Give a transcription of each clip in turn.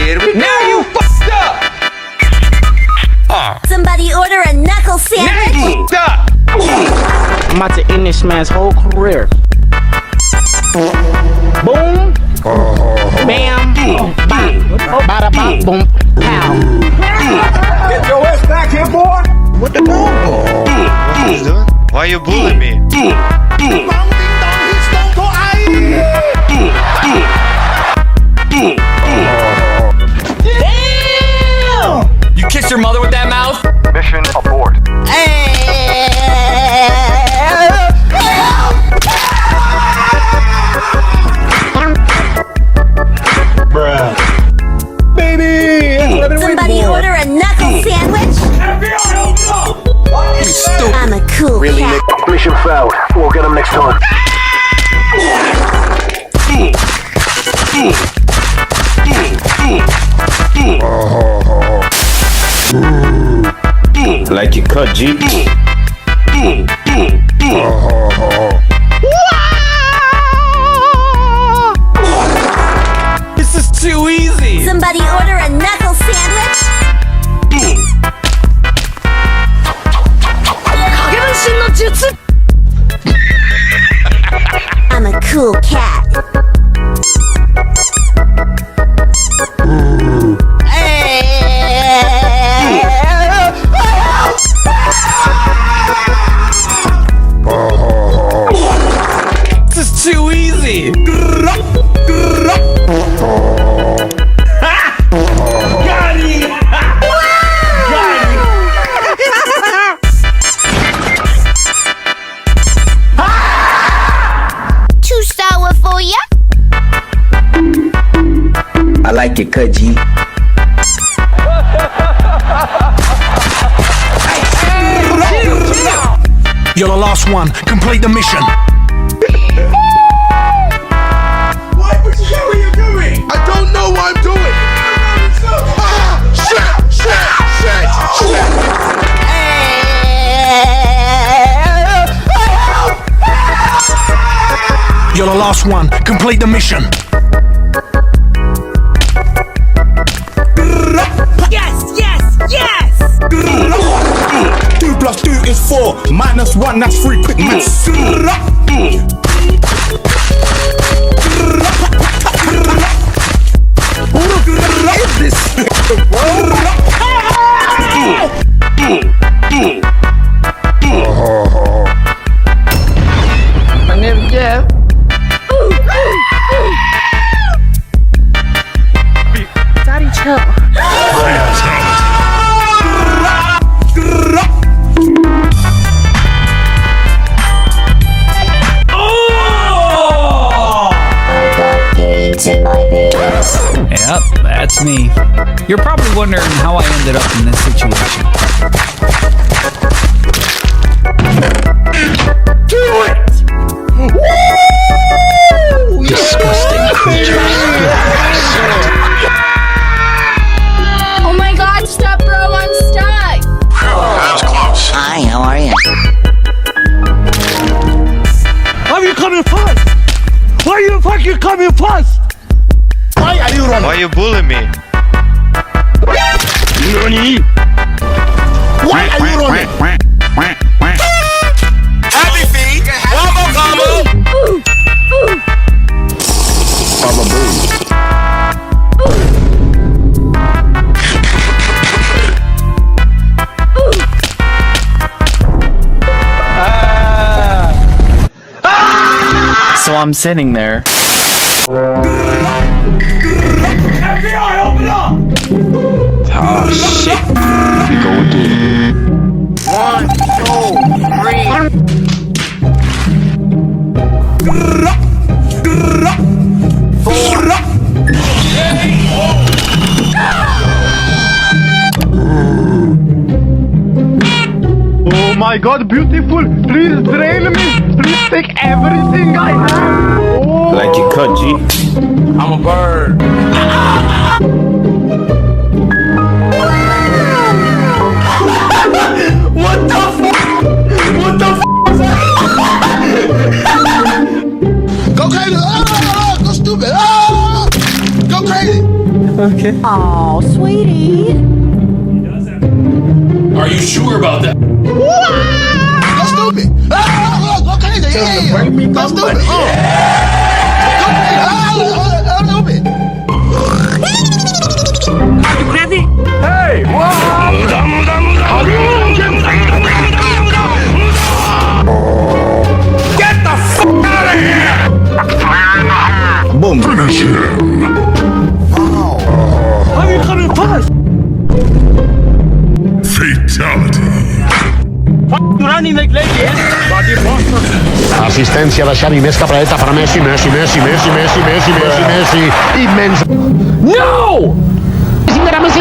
Here we go. Now you fucked up. Somebody order a knuckle sandwich. Now you fucked up. I'm about to end this man's whole career. Boom. Bam. Bada bop. Boom. Pow. Get your ass back here, boy! What the dog? What he's doing? Why you bullying me? Damn! You kissed your mother with that mouth? Mission abort. Bruh. Baby! Somebody order a knuckle sandwich. You stupid. I'm a cool cat. Mission failed. We'll get him next time. Like you cut, G. This is too easy. Somebody order a knuckle sandwich. I'm a cool cat. This is too easy. Too sour for ya? I like it cut, G. You're the last one. Complete the mission. What are you doing? I don't know what I'm doing. Shit! You're the last one. Complete the mission. Yes! 2 plus 2 is 4. Minus 1, that's 3. Quick maths. My name Jeff. Daddy, chill. Yep, that's me. You're probably wondering how I ended up in this situation. Disgusting creatures. Oh my god, stop, bro, I'm stuck! That was close. Hi, how are you? Why are you coming fast? Why are you fucking coming fast? Why are you running? Why you bullying me? Nani? Why are you running? Happy feet. Wobble gobble. Baba boom. So I'm sitting there. FBI, open up! Ah, shit. We go again. 1, 2, 3, 4. Oh my god, beautiful! Please drain me! Please take everything I have! Oh. Like you cut, G. I'm a bird! What the f***? What the f*** was that? Go crazy! Oh, go stupid! Oh, go crazy! Okay. Oh, sweetie. Are you sure about that? That's stupid. Okay, yeah. Bring me my That's stupid. money. Stupid. Hey, what Get the fuck out of here! Boom. Finish him. How are you coming fast? Fatality. Running like lady, eh? Assistència de Xavi, més cap a la dreta per a Messi, Messi. Immens. No! Encara Messi.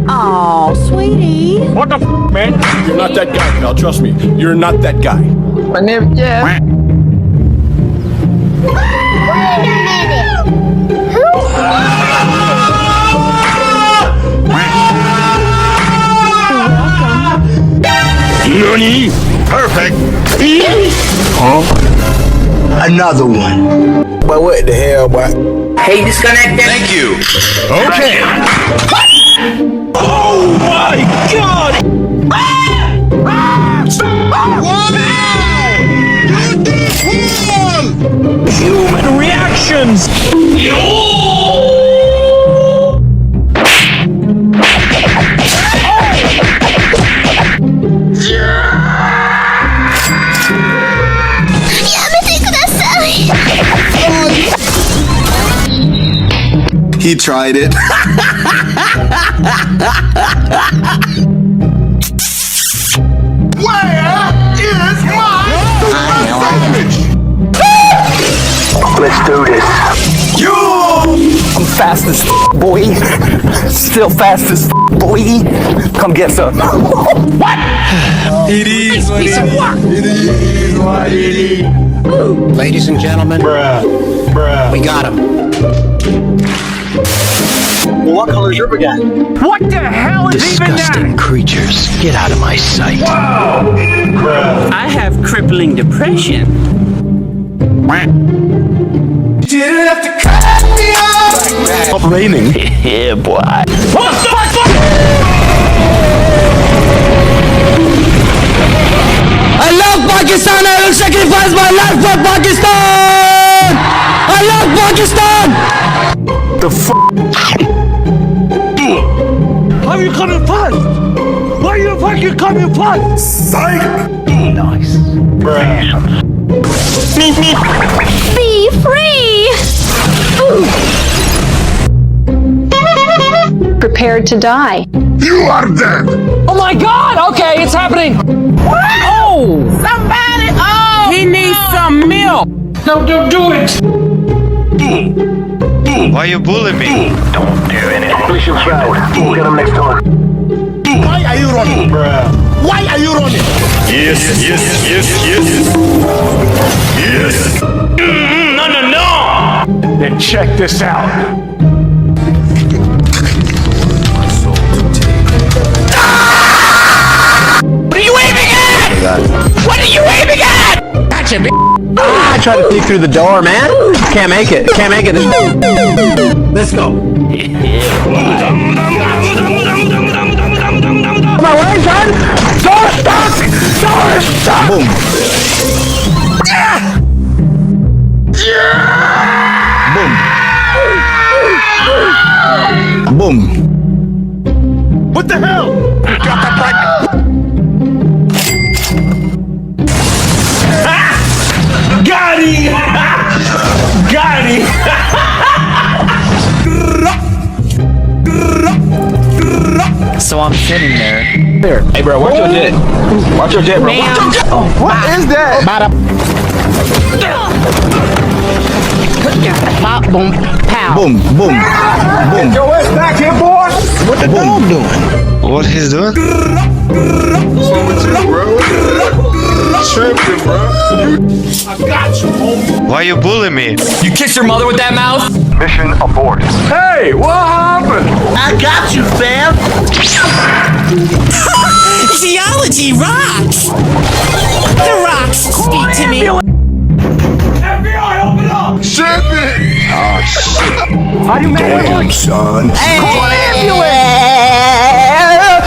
Oh, sweetie. What the f, man? You're not that guy, pal. Trust me. You're not that guy. My name, yeah. Nani? Perfect. Huh? Another one. But what the hell, boy? Hey, disconnected. Thank you. Okay. Oh my god! Human reactions! He tried it. Let's do this. I'm fast as boy. Still fast as boy. Come get some. What? It is what it is. Ladies and gentlemen, we got him. What color is your baguette? What the hell is even that? Creatures, get out of my sight. I have crippling depression. Didn't have to cut me off. Stop raining. Yeah, boy. What the fuck? I love Pakistan. I will sacrifice my life for Pakistan. I love Pakistan. The f***? How are you coming fast? Why are you fucking coming fast? Psych. Nice. Be free. Prepared to die. You are dead. Oh my God. Okay, it's happening. Oh! Somebody! Oh! He needs some milk! No, don't do it. Why you bullying me? Don't do anything. Push him forward. Get him next door. Why are you running? Why are you running? Yes. No. Then check this out. What are you aiming at? What are you aiming at? Gotcha, bitch. I tried to peek through the door, man. Can't make it. Let's go. My way, son. Door stuck. Boom. Boom. What the hell? Got him! Got him! So I'm sitting there. Hey, bro, watch your jet. Watch your jet, bro. What is that? Pop, boom, pow. Boom. Boom. Boom. Your ass back here, boy! What the dog doing? What he's doing? Tripping, bro. I got you, homie. Why you bullying me? You kissed your mother with that mouth? Mission abort. Hey, what happened? I got you, fam. Geology rocks! The rocks speak to me. FBI, open up! tripping. Oh shit. How you make it work? Son. Call an ambulance!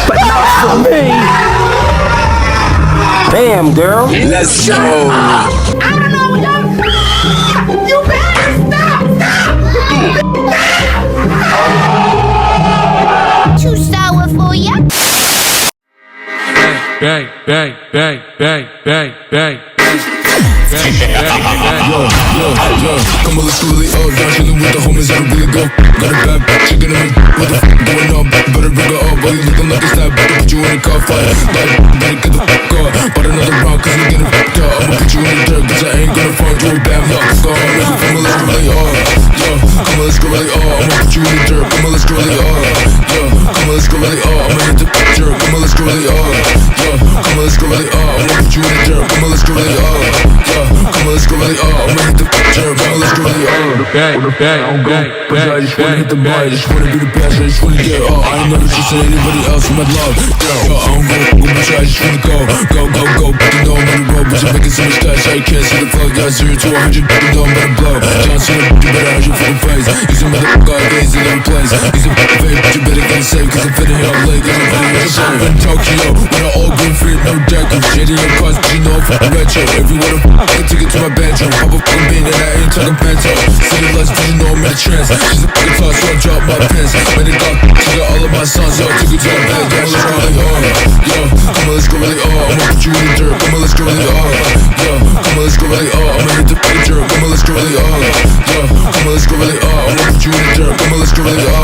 But not for me. Damn, girl. Let's go. I don't know what y'all. You better stop. Too sour for ya. Bang, bang, bang, bang, bang, bang. Come on, let's go really up. Down chillin' with the homies, I don't really go. Got a bad chicken in me. What the f going on? Better bring her up. While you looking like a stab, put you in a car fight. Like, better get the fuck up. Bought another round, cause we getting fucked up. I'ma put you in the dirt, cause I ain't gonna find you a bad luck. Go on, come on, let's go really up. Yo, come on, let's go really up. I'ma put you in the dirt, come on, let's go really up. Yo, come on, let's go really up. I'ma hit the dirt, come on, let's go really up. Yo, come on, let's go really up. I'ma put you in the dirt, come on, let's go really up. Yo, come on, let's go really up. I'ma hit the dirt, come on, let's go really up. Bang, bang, bang, But I just wanna hit the bar, I just wanna be the best, I just wanna get up. I ain't never trusted anybody else with my love. Yo, I don't go, bitch, I just wanna go. But you know I'm on the road, bitch, I'm making so much cash, I can't see the plug. Got 0 to 100, you know I'm about to blow. John Cena, you better hide your fucking face. He's a motherfucker, gaze in every place. He's a fucking fake, but you better get safe, cause I'm fitting here, I'm late, cause I'm fitting here safe. In Tokyo, with an all green fit, no deco. Shady in cars, but you know I'm fucking retro. Everyone I can take it to my bedroom. Pop a fucking bean and I ain't talking panto. City lights, but you know I'm in a trance. She's a fucking toss, so I drop my pants. Made it up, she got all of my sons, yo, took it to the bed, yeah, let's go really hard. Yo, come on, let's go really hard. I'ma put you in the dirt, come on, let's go really hard. Yo, come on, let's go really hard. I'ma hit the fucking dirt, come on, let's go really hard. Yo, come on, let's go really hard. I'ma put you in the dirt, come on, let's go really hard.